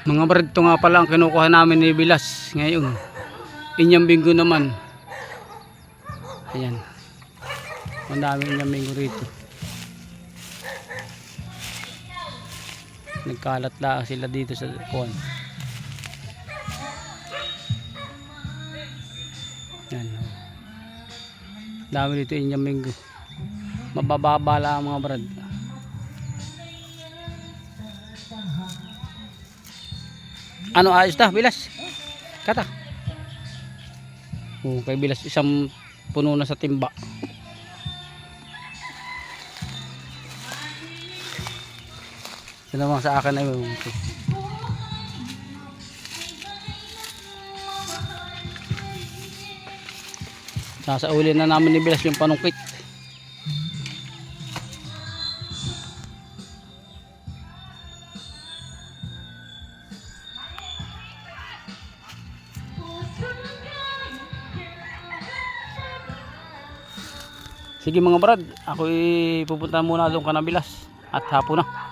Mga brad, ito nga pala ang kinukuha namin ni Bilas ngayon. Inyang Binggo naman. Ayan. Ang dami Inyang Binggo rito. Nagkalat lang sila dito sa kuwan. Yan. Dami dito Inyang Binggo. Mabababa lang mga brad. Ano, ayos na Bilas? Kata. Kay Bilas isang puno na sa timba. Ito naman sa akin ay nasa uli na namin ni Bilas yung panungkit. Sige mga brad, ako pupunta muna doon ka na Bilas at hapon na.